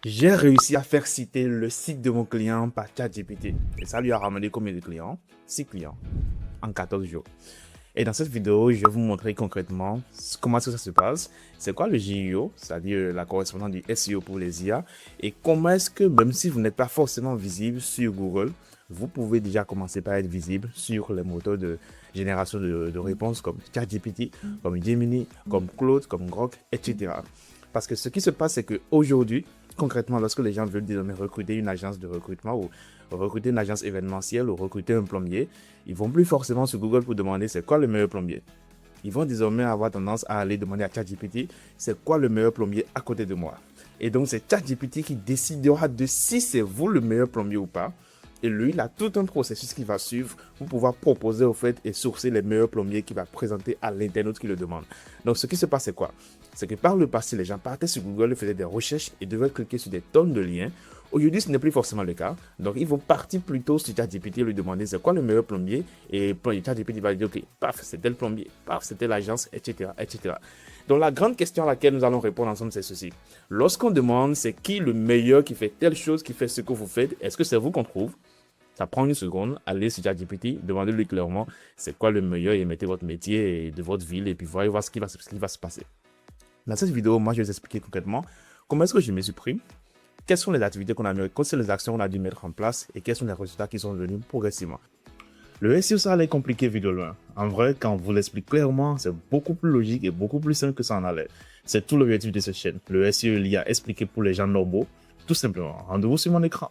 J'ai réussi à faire citer le site de mon client par ChatGPT. Et ça lui a ramené combien de clients? 6 clients en 14 jours. Et dans cette vidéo, je vais vous montrer concrètement comment est-ce que ça se passe. C'est quoi le JEO, c'est-à-dire la correspondance du SEO pour les IA. Et comment est-ce que, même si vous n'êtes pas forcément visible sur Google, vous pouvez déjà commencer par être visible sur les moteurs de génération de réponses comme ChatGPT, comme Gemini, comme Claude, comme Grok, etc. Parce que ce qui se passe, c'est qu'aujourd'hui, concrètement, lorsque les gens veulent désormais recruter une agence de recrutement ou recruter une agence événementielle ou recruter un plombier, ils vont plus forcément sur Google pour demander c'est quoi le meilleur plombier. Ils vont désormais avoir tendance à aller demander à ChatGPT c'est quoi le meilleur plombier à côté de moi. Et donc c'est ChatGPT qui décidera de si c'est vous le meilleur plombier ou pas. Et lui, il a tout un processus qui va suivre pour pouvoir proposer au fait et sourcer les meilleurs plombiers qu'il va présenter à l'internaute qui le demande. Donc ce qui se passe c'est quoi? C'est que par le passé, les gens partaient sur Google, faisaient des recherches et devaient cliquer sur des tonnes de liens. Aujourd'hui, ce n'est plus forcément le cas. Donc, ils vont partir plutôt sur ChatGPT et lui demander c'est quoi le meilleur plombier. Et ChatGPT va lui dire, OK, paf, c'était le plombier, paf, c'était l'agence, etc., etc. Donc, la grande question à laquelle nous allons répondre ensemble, c'est ceci. Lorsqu'on demande c'est qui le meilleur qui fait telle chose, qui fait ce que vous faites, est-ce que c'est vous qu'on trouve? Ça prend une seconde, allez sur ChatGPT, demandez-lui clairement c'est quoi le meilleur et mettez votre métier de votre ville et puis voyez voir ce qui va se passer. Dans cette vidéo, moi, je vais vous expliquer concrètement comment est-ce que je me suis pris, quelles sont les activités qu'on a mis, quelles sont les actions qu'on a dû mettre en place et quels sont les résultats qui sont venus progressivement. Le SEO, ça allait compliqué vu de loin. En vrai, quand on vous l'explique clairement, c'est beaucoup plus logique et beaucoup plus simple que ça en allait. C'est tout l'objectif de cette chaîne. Le SEO, il y a expliqué pour les gens normaux, tout simplement. Rendez-vous sur mon écran.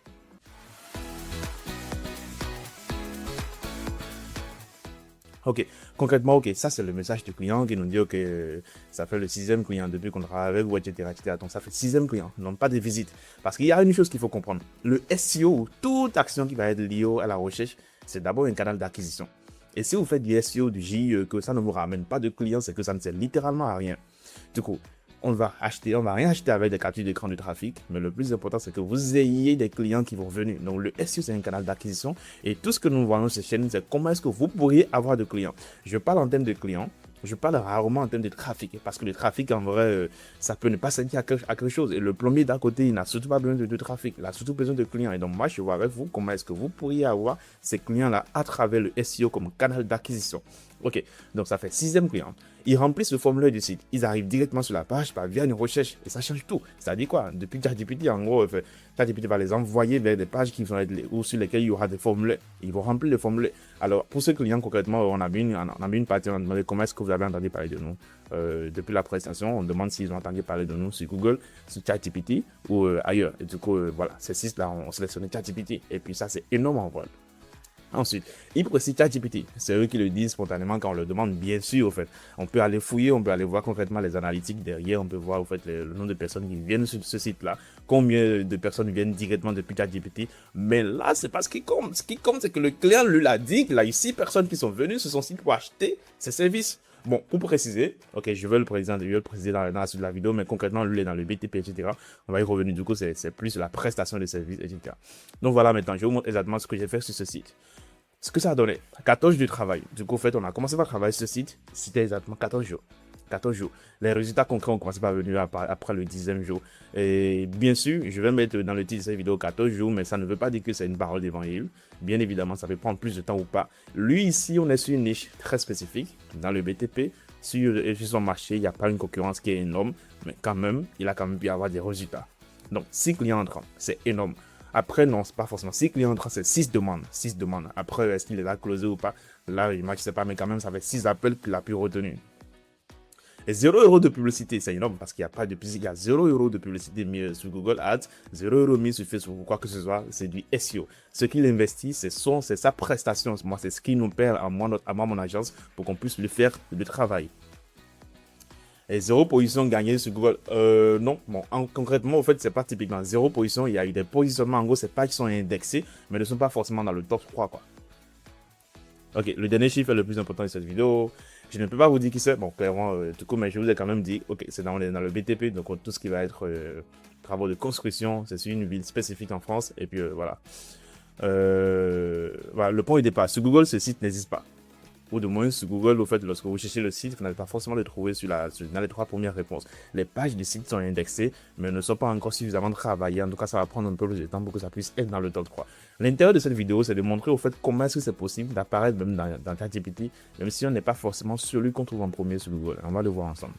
Ok, concrètement, ok, ça c'est le message du client qui nous dit que ça fait le sixième client depuis qu'on travaille avec vous, etc., etc. Donc ça fait sixième client, non pas des visites. Parce qu'il y a une chose qu'il faut comprendre. Le SEO ou toute action qui va être liée à la recherche, c'est d'abord un canal d'acquisition. Et si vous faites du SEO, du JE, que ça ne vous ramène pas de clients, c'est que ça ne sert littéralement à rien. Du coup, on va rien acheter avec des captures d'écran du trafic, mais le plus important, c'est que vous ayez des clients qui vont venir. Donc, le SEO, c'est un canal d'acquisition et tout ce que nous voyons sur cette chaîne, c'est comment est-ce que vous pourriez avoir de clients. Je parle en termes de clients, je parle rarement en termes de trafic parce que le trafic, en vrai, ça peut ne pas servir à quelque chose. Et le plombier d'à côté, il n'a surtout pas besoin de trafic, il a surtout besoin de clients. Et donc, moi, je vois avec vous comment est-ce que vous pourriez avoir ces clients-là à travers le SEO comme canal d'acquisition. Ok, donc ça fait sixième client. Ils remplissent le formulaire du site. Ils arrivent directement sur la page via une recherche. Et ça change tout. Ça dit quoi? Depuis ChatGPT, en gros, ChatGPT va les envoyer vers des pages qui vont être ou sur lesquelles il y aura des formulaires. Ils vont remplir le formulaire. Alors, pour ce client, concrètement, on a mis une partie, on a demandé comment est-ce que vous avez entendu parler de nous. Depuis la prestation, on demande s'ils ont entendu parler de nous sur Google, sur ChatGPT ou ailleurs. Et du coup, voilà, ces six-là, on sélectionné ChatGPT. Et puis ça, c'est énorme en vrai. Ensuite, ils précisent ChatGPT. C'est eux qui le disent spontanément quand on le demande, bien sûr, au fait. On peut aller fouiller, on peut aller voir concrètement les analytiques derrière, on peut voir, au fait, le nombre de personnes qui viennent sur ce site-là, combien de personnes viennent directement depuis ChatGPT. Mais là, c'est pas ce qui compte. Ce qui compte, c'est que le client lui l'a dit, qu'il a eu 6 personnes qui sont venues sur son site pour acheter ses services. Bon, pour préciser, ok, je vais le préciser dans la suite de la vidéo, mais concrètement, lui, il est dans le BTP, etc. On va y revenir, du coup, c'est plus la prestation de services, etc. Donc voilà, maintenant, je vous montre exactement ce que j'ai fait sur ce site. Ce que ça a donné, 14 jours de travail. Du coup, en fait, on a commencé par travailler sur ce site. C'était exactement 14 jours. 14 jours. Les résultats concrets ont commencé par venir après le 10e jour. Et bien sûr, je vais mettre dans le titre de cette vidéo 14 jours, mais ça ne veut pas dire que c'est une parole d'évangile. Bien évidemment, ça peut prendre plus de temps ou pas. Lui, ici, on est sur une niche très spécifique. Dans le BTP, sur son marché, il n'y a pas une concurrence qui est énorme, mais quand même, il a quand même pu avoir des résultats. Donc, 6 clients entrants, c'est énorme. Après, non, c'est pas forcément 6 clients entrants, c'est 6 demandes. 6 demandes. Après, est-ce qu'il les a closés ou pas? Là, je ne sais pas, mais quand même, ça fait 6 appels qu'il a pu retenir. Et 0 € de publicité, c'est énorme parce qu'il n'y a pas de publicité. Il y a 0 € de publicité mis sur Google Ads, 0 € mis sur Facebook ou quoi que ce soit. C'est du SEO. Ce qu'il investit, c'est sa prestation. Moi, c'est ce qu'il nous perd à moi, mon agence, pour qu'on puisse lui faire le travail. Et 0 position gagnée sur Google. Non, bon, concrètement, en fait, c'est pas typiquement 0 position. Il y a eu des positionnements, en gros, c'est pas qu'ils sont indexés, mais ne sont pas forcément dans le top 3, quoi. Ok, le dernier chiffre est le plus important de cette vidéo. Je ne peux pas vous dire qui c'est, bon, clairement, du coup, mais je vous ai quand même dit, ok, c'est dans le BTP, donc tout ce qui va être travaux de construction, c'est sur une ville spécifique en France, et puis voilà. Voilà, le point de départ. Sur Google, ce site n'existe pas. ou de moins sur Google, au fait, lorsque vous cherchez le site, vous n'allez pas forcément le trouver dans les 3 premières réponses. Les pages du site sont indexées, mais ne sont pas encore suffisamment travaillées. En tout cas, ça va prendre un peu plus de temps pour que ça puisse être dans le top 3. L'intérêt de cette vidéo, c'est de montrer au fait comment est-ce que c'est possible d'apparaître même dans ChatGPT, même si on n'est pas forcément celui qu'on trouve en premier sur Google. On va le voir ensemble.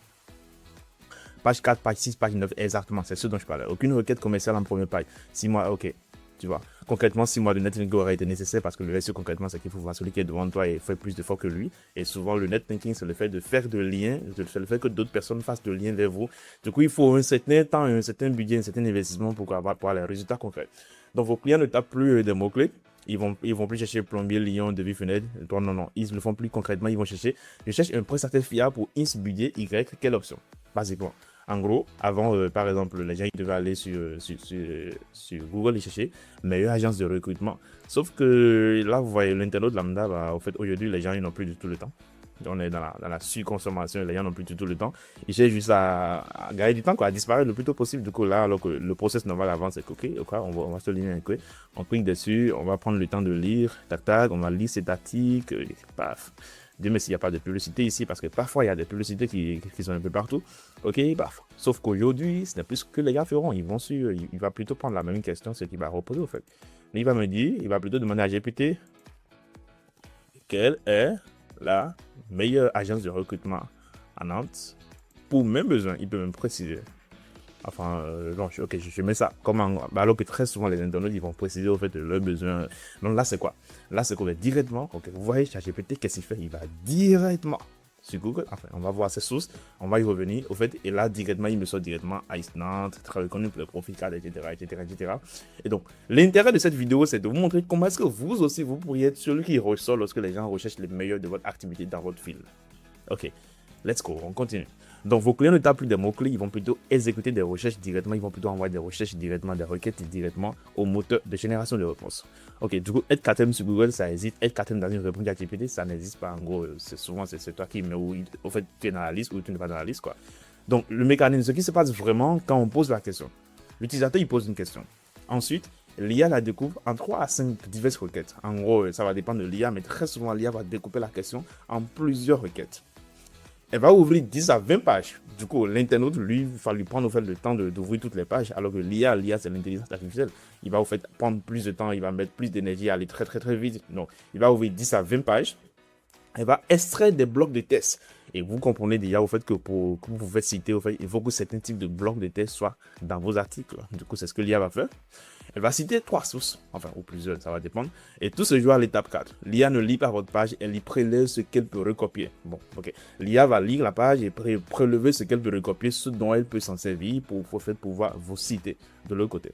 Page 4, page 6, page 9, exactement, c'est ce dont je parlais. Aucune requête commerciale en première page. 6 mois, ok. Tu vois, concrètement, 6 mois de netlinking aurait été nécessaire parce que le SEO, concrètement, c'est qu'il faut voir celui qui est devant toi et fait plus d'efforts que lui. Et souvent, le netlinking, c'est le fait de faire de liens, c'est le fait que d'autres personnes fassent de liens vers vous. Du coup, il faut un certain temps, un certain budget, un certain investissement pour avoir les résultats concrets. Donc, vos clients ne tapent plus des mots-clés. Ils vont plus chercher plombier, lion, devis, fenêtre. Non. Ils ne le font plus concrètement. Ils vont chercher. Je cherche un prestataire fiable pour X budget Y. Quelle option? Basiquement. En gros, avant, par exemple, les gens ils devaient aller sur Google et chercher meilleure agence de recrutement. Sauf que là, vous voyez, l'internaute lambda, au fait, aujourd'hui, les gens ils n'ont plus du tout le temps. On est dans la surconsommation, les gens n'ont plus du tout le temps. Ils cherchent juste à gagner du temps, quoi, à disparaître le plus tôt possible. Du coup, là, alors que le process normal avant, c'est OK, on va se lire un coup. On clique dessus, on va prendre le temps de lire, tac, on va lire cet article, paf. Dieu merci, il n'y a pas de publicité ici parce que parfois il y a des publicités qui sont un peu partout. Ok, paf. Sauf qu'aujourd'hui, ce n'est plus ce que les gars feront. Il va plutôt prendre la même question, ce qu'il va reposer au fait. Mais il va plutôt demander à GPT quelle est la meilleure agence de recrutement à Nantes pour mes besoins. Il peut même préciser. Enfin, ok, je mets ça. Alors que très souvent, les internautes, ils vont préciser au fait de leurs besoins. Donc là, c'est quoi? Là, c'est qu'on va directement, ok, vous voyez, ChatGPT, qu'est-ce qu'il fait? Il va directement sur Google. Enfin, on va voir ses sources, on va y revenir, au fait, et là, directement, il me sort directement Ice Nantes, très reconnu pour le profil cadre, etc. Et donc, l'intérêt de cette vidéo, c'est de vous montrer comment est-ce que vous aussi, vous pourriez être celui qui ressort lorsque les gens recherchent les meilleurs de votre activité dans votre fil. Ok, let's go, on continue. Donc, vos clients ne tapent plus des mots-clés, ils vont plutôt exécuter des recherches directement, ils vont plutôt envoyer des recherches directement, des requêtes directement au moteur de génération de réponses. Ok, du coup, être KTM sur Google, ça existe. Être KTM dans une réponse GPT, ça n'existe pas. En gros, c'est toi qui mets au fait, tu es dans la liste ou tu n'es pas dans la liste, quoi. Donc, le mécanisme, ce qui se passe vraiment quand on pose la question. L'utilisateur, il pose une question. Ensuite, l'IA la découpe en 3 à 5 diverses requêtes. En gros, ça va dépendre de l'IA, mais très souvent, l'IA va découper la question en plusieurs requêtes. Elle va ouvrir 10 à 20 pages. Du coup, l'internaute, lui, il va lui prendre au fait, le temps d'ouvrir toutes les pages, alors que l'IA, c'est l'intelligence artificielle. Il va au fait prendre plus de temps, il va mettre plus d'énergie à aller très, très, très vite. Donc, il va ouvrir 10 à 20 pages. Elle va extraire des blocs de tests. Et vous comprenez déjà au fait que pour que vous pouvez citer, au fait, il faut que certains types de blocs de tests soient dans vos articles. Du coup, c'est ce que l'IA va faire. Elle va citer 3 sources, enfin, ou plusieurs, ça va dépendre. Et tout se joue à l'étape 4. L'IA ne lit pas votre page, elle y prélève ce qu'elle peut recopier. Bon, ok. L'IA va lire la page et prélever ce qu'elle peut recopier, ce dont elle peut s'en servir pour pouvoir vous citer de l'autre côté.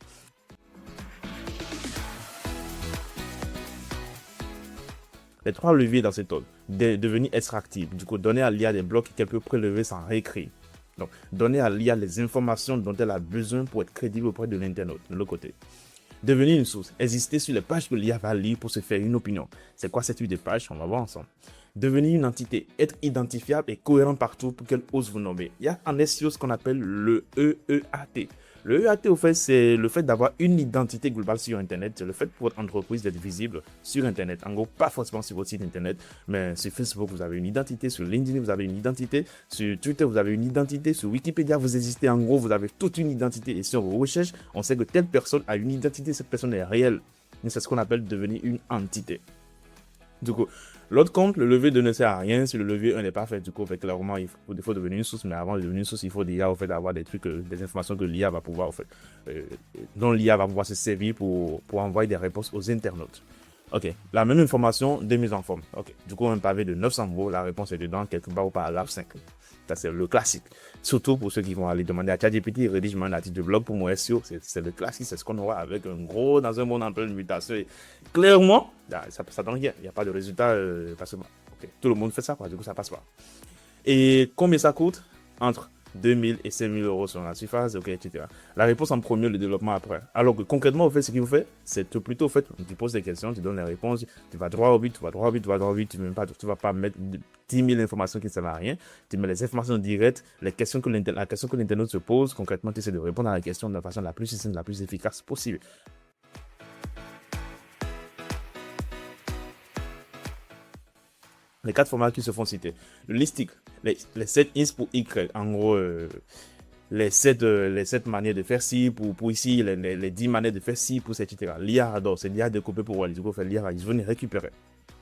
Les 3 leviers dans cette ordre. Devenir extractive. Du coup, donner à l'IA des blocs qu'elle peut prélever sans réécrire. Donc, donner à l'IA les informations dont elle a besoin pour être crédible auprès de l'internaute, de l'autre côté. Devenir une source. Exister sur les pages que l'IA va lire pour se faire une opinion. C'est quoi cette type de page? On va voir ensemble. Devenir une entité. Être identifiable et cohérent partout pour qu'elle ose vous nommer. Il y a en SEO ce qu'on appelle le EEAT. Le EAT, au fait, c'est le fait d'avoir une identité globale sur Internet. C'est le fait pour votre entreprise d'être visible sur Internet. En gros, pas forcément sur votre site Internet, mais sur Facebook, vous avez une identité. Sur LinkedIn, vous avez une identité. Sur Twitter, vous avez une identité. Sur Wikipédia, vous existez. En gros, vous avez toute une identité. Et sur vos recherches, on sait que telle personne a une identité. Cette personne est réelle. Mais c'est ce qu'on appelle devenir une entité. Du coup, l'autre compte, le levier 2 ne sert à rien si le levier 1 n'est pas fait. Du coup, clairement, il faut devenir une source, mais avant de devenir une source, il faut déjà avoir des trucs, des informations que l'IA va pouvoir, dont l'IA va pouvoir se servir pour envoyer des réponses aux internautes. Ok, la même information de mise en forme. Ok, du coup, un pavé de 900 mots, la réponse est dedans, quelque part au paragraphe 5. Ça, c'est le classique. Surtout pour ceux qui vont aller demander à ChatGPT, rédige-moi un article de blog pour mon SEO. C'est le classique, c'est ce qu'on aura avec un gros, dans un monde en pleine mutation. Et clairement, ça donne rien. Il n'y a pas de résultat facilement. Okay. Tout le monde fait ça, quoi. Du coup, ça passe pas. Et combien ça coûte? Entre 2000 et 5000 euros sur la surface, ok, etc. La réponse en premier, le développement après. Alors que concrètement, au fait, ce qu'il vous fait, c'est plutôt, au fait, tu poses des questions, tu donnes les réponses, tu vas droit au but, tu vas pas mettre 10 000 informations qui ne servent à rien, tu mets les informations directes, la question que l'internaute se pose, concrètement, tu essaies de répondre à la question de la façon la plus simple, la plus efficace possible. Les 4 formats qui se font citer. Le listing, les 7 is pour Y. En gros, les 7 manières de faire ci pour ici, les 10 manières de faire ci pour ça, etc. L'IA adore, c'est l'IA découpé pour Wally. Du coup, l'IA va venir récupérer.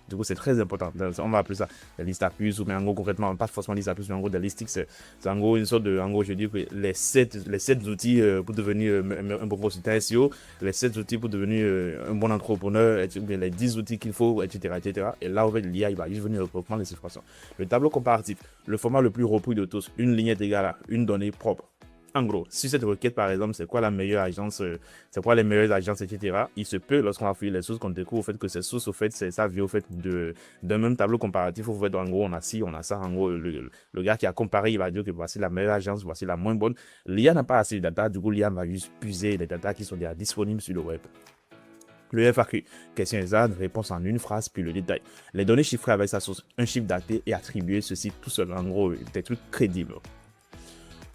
Du coup, c'est très important. On va appeler ça des listes à puces, ou mais en gros, concrètement, pas forcément listes à puces, mais en gros, des listiques, c'est en gros une sorte de. En gros, je dis que les 7 outils pour devenir un bon consultant SEO, les 7 outils pour devenir un bon entrepreneur, les 10 outils qu'il faut, etc., etc. Et là, en fait, l'IA, il va juste venir reprendre les informations. Le tableau comparatif, le format le plus repris de tous, une ligne est égale à une donnée propre. En gros, si cette requête, par exemple, c'est quoi la meilleure agence, c'est quoi les meilleures agences, etc., il se peut, lorsqu'on va fouiller les sources, qu'on découvre au fait que ces sources, au fait, ça vient au fait d'un même tableau comparatif. Au fait, en gros, on a ci, on a ça. En gros, le gars qui a comparé, il va dire que voici la meilleure agence, voici la moins bonne. L'IA n'a pas assez de data, du coup, l'IA va juste puiser les data qui sont déjà disponibles sur le web. Le FAQ, question exacte, réponse en une phrase, puis le détail. Les données chiffrées avec sa source, un chiffre daté et attribué, ceci tout seul. En gros, des trucs crédibles.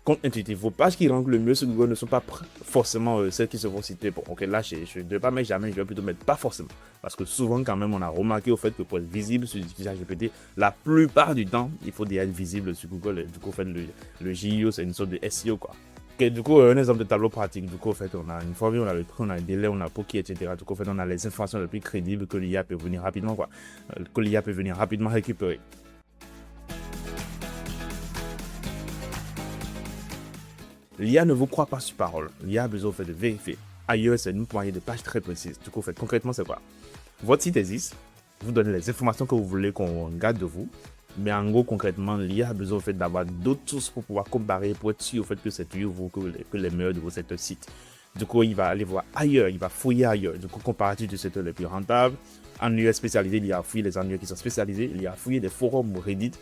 Compte intuitif, vos pages qui rankent le mieux sur Google ne sont pas forcément celles qui se vont citer. Bon, ok, là, je ne vais pas mettre jamais, je vais plutôt mettre pas forcément. Parce que souvent, quand même, on a remarqué au fait que pour être visible sur ChatGPT, la plupart du temps, il faut déjà être visible sur Google. Et du coup, en fait, le JIO, c'est une sorte de SEO, quoi. Okay, du coup, un exemple de tableau pratique. Du coup, en fait, on a une formule, on a le prix, on a le délai, on a Poki, etc. Du coup, en fait, on a les informations les plus crédibles que l'IA peut venir rapidement, quoi. Que l'IA peut venir rapidement récupérer. L'IA ne vous croit pas sur parole. L'IA a besoin de vérifier. Ailleurs, c'est une poignée de pages très précise. Du coup, concrètement, c'est quoi? Votre site existe, vous donnez les informations que vous voulez qu'on garde de vous, mais en gros, concrètement, l'IA a besoin d'avoir d'autres sources pour pouvoir comparer, pour être sûr que c'est vous que les meilleurs de vos secteurs sites. Du coup, il va aller voir ailleurs, il va fouiller ailleurs. Du coup, comparatif du secteur le plus rentable, annuaire spécialisé, il y a fouillé les annuaires qui sont spécialisés, il y a fouillé des forums Reddit.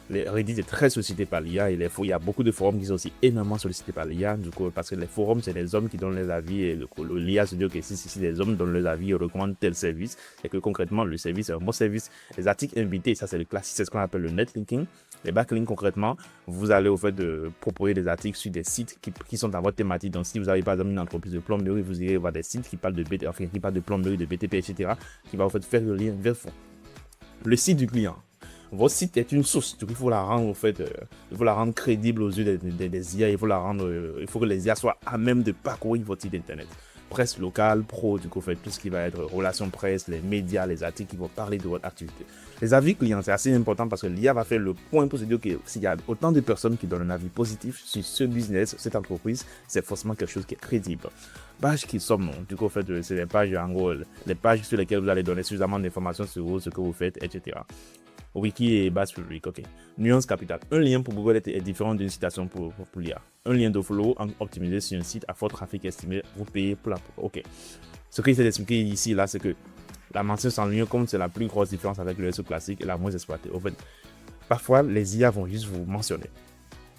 Reddit est très sollicité par l'IA et il y a beaucoup de forums qui sont aussi énormément sollicités par l'IA. Du coup, parce que les forums, c'est les hommes qui donnent les avis et l'IA se dit que si les hommes donnent les avis et recommandent tel service, et que concrètement, le service est un bon service. Les articles invités, ça c'est le classique, c'est ce qu'on appelle le netlinking. Les backlinks, concrètement, vous allez au fait de proposer des articles sur des sites qui sont dans votre thématique. Donc, si vous avez par exemple une entreprise de plomberie, vous irez voir des sites qui parlent qui parlent de plomberie, de BTP, etc., qui va au fait faire le lien vers le fond. Le site du client. Votre site est une source, donc il faut la rendre il faut la rendre crédible aux yeux des IA, il faut que les IA soient à même de parcourir votre site internet. Presse locale, pro, du coup, tout ce qui va être relations presse, les médias, les articles qui vont parler de votre activité. Les avis clients, c'est assez important parce que l'IA va faire le point pour se dire que s'il y a autant de personnes qui donnent un avis positif sur ce business, cette entreprise, c'est forcément quelque chose qui est crédible. Pages qui sont non, du coup, c'est les pages, en gros, les pages sur lesquelles vous allez donner suffisamment d'informations sur vous, ce que vous faites, etc. Wiki et base publique, ok. Nuance capitale. Un lien pour Google est différent d'une citation pour l'IA. Un lien de follow optimisé sur un site à fort trafic estimé, vous payez pour la... Ok. Ce qu'il essaie d'expliquer ici, là, c'est que la mention sans lien compte, c'est la plus grosse différence avec le SEO classique et la moins exploitée. En fait, parfois, les IA vont juste vous mentionner.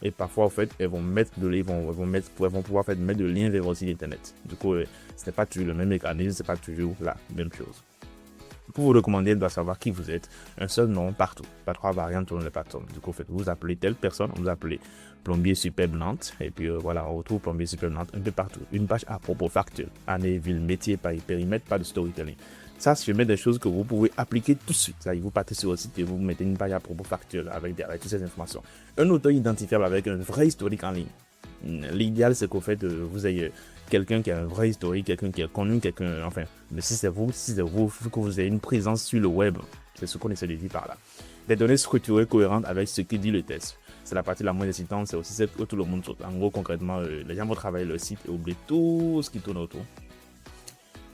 Et parfois, en fait, elles vont mettre vont pouvoir mettre de liens vers votre site internet. Du coup, ce n'est pas toujours le même mécanisme, ce n'est pas toujours la même chose. Pour vous recommander, elle doit savoir qui vous êtes. Un seul nom partout. Pas 3 variantes sur le patron. Du coup, vous appelez telle personne, vous appelez plombier superbe Nantes. Et puis voilà, on retrouve plombier superbe Nantes un peu partout. Une page à propos factuel. Année, ville, métier, périmètre, pas de storytelling. Ça, je mets des choses que vous pouvez appliquer tout de suite. Ça, vous partez sur votre site et vous mettez une page à propos factuel avec toutes ces informations. Un auteur identifiable avec un vrai historique en ligne. L'idéal, c'est qu'au fait, vous ayez quelqu'un qui a un vrai historique, quelqu'un qui est connu, mais si c'est vous, il faut que vous ayez une présence sur le web. C'est ce qu'on essaie de dire par là. Des données structurées, cohérentes avec ce que dit le test. C'est la partie la moins excitante, c'est aussi celle que tout le monde saute. En gros, concrètement, les gens vont travailler le site et oublier tout ce qui tourne autour.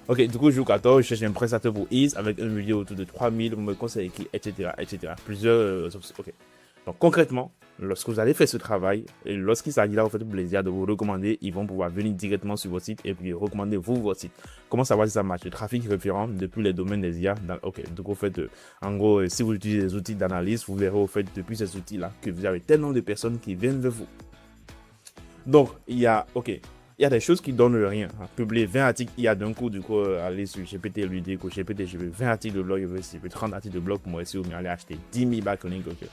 Ok, du coup, jour 14, je cherche un prestataire pour Ease avec un budget autour de 3000, vous me conseillez qui, etc. Plusieurs options. Ok. Donc, concrètement, lorsque vous allez faire ce travail, et lorsqu'il s'agit là, vous faites plaisir de vous recommander, ils vont pouvoir venir directement sur votre site et puis recommander votre site. Comment savoir si ça marche? Le trafic référent depuis les domaines des IA. Ok, donc en gros, si vous utilisez des outils d'analyse, vous verrez depuis ces outils-là que vous avez tellement de personnes qui viennent vers vous. Donc, il y a des choses qui donnent rien. Publier 20 articles, il y a d'un coup, aller sur GPT, lui dire que GPT, je veux 20 articles de blog, je veux 30 articles de blog pour moi, SEO, mais aller acheter 10 000 backlinks, ok.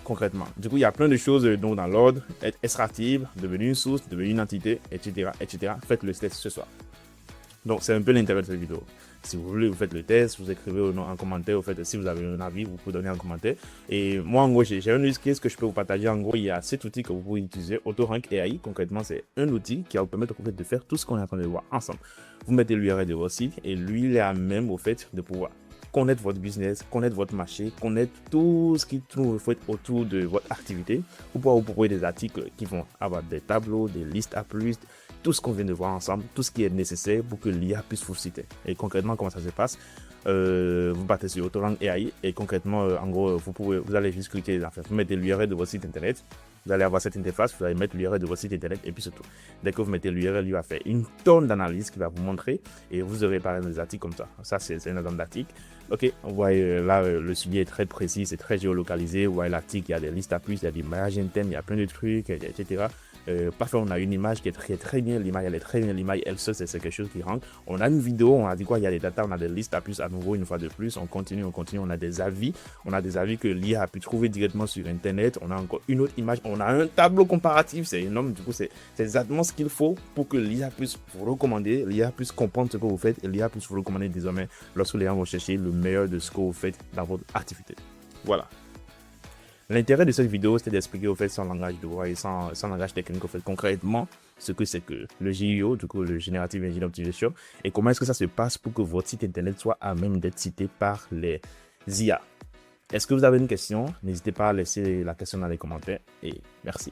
Concrètement. Du coup, il y a plein de choses dans l'ordre, être extractive, devenir une source, devenir une entité, etc., etc. Faites le test ce soir. Donc, c'est un peu l'intérêt de cette vidéo. Si vous voulez, vous faites le test, vous écrivez un commentaire, vous faites, si vous avez un avis, vous pouvez donner un commentaire. Et moi, en gros, j'ai un use case que je peux vous partager. En gros, il y a 7 outils que vous pouvez utiliser. AutoRank AI, concrètement, c'est un outil qui va vous permettre en fait, de faire tout ce qu'on est en train de voir ensemble. Vous mettez l'URL de votre site et lui, il est à même au fait de pouvoir connaître votre business, connaître votre marché, connaître tout ce qui tourne autour de votre activité pour pouvoir vous proposer des articles qui vont avoir des tableaux, des listes à plus, tout ce qu'on vient de voir ensemble, tout ce qui est nécessaire pour que l'IA puisse vous citer. Et concrètement, comment ça se passe? Vous battez sur AutoRank AI et concrètement, en gros, vous allez juste cliquer, vous mettez l'URL de votre site internet, vous allez avoir cette interface, vous allez mettre l'URL de votre site internet et puis c'est tout. Dès que vous mettez l'URL, il va faire une tonne d'analyses qui va vous montrer et vous aurez par exemple des articles comme ça. Ça, c'est un exemple d'article. Ok, vous voyez là, le sujet est très précis, c'est très géolocalisé. Vous voyez l'article, il y a des listes à plus, il y a des images internes, il y a plein de trucs, etc. Parfois, on a une image qui est très bien, l'image elle est très bien, l'image elle seule, c'est quelque chose qui rentre. On a une vidéo, on a dit quoi, il y a des data, on a des listes à plus à nouveau, une fois de plus, on continue, on a des avis que l'IA a pu trouver directement sur Internet, on a encore une autre image, on a un tableau comparatif, c'est énorme, du coup, c'est exactement ce qu'il faut pour que l'IA puisse vous recommander, l'IA puisse comprendre ce que vous faites et l'IA puisse vous recommander désormais lorsque les gens vont chercher le meilleur de ce que vous faites dans votre activité. Voilà. L'intérêt de cette vidéo, c'était d'expliquer au fait sans langage de voix et sans langage technique au fait concrètement ce que c'est que le GEO, du coup le Generative Engine Optimization, et comment est-ce que ça se passe pour que votre site internet soit à même d'être cité par les IA. Est-ce que vous avez une question? N'hésitez pas à laisser la question dans les commentaires et merci.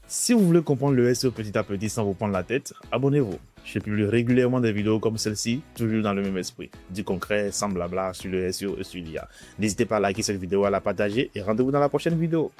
Si vous voulez comprendre le SEO petit à petit sans vous prendre la tête, abonnez-vous. Je publie régulièrement des vidéos comme celle-ci, toujours dans le même esprit, du concret, sans blabla sur le SEO et sur l'IA. N'hésitez pas à liker cette vidéo, à la partager et rendez-vous dans la prochaine vidéo.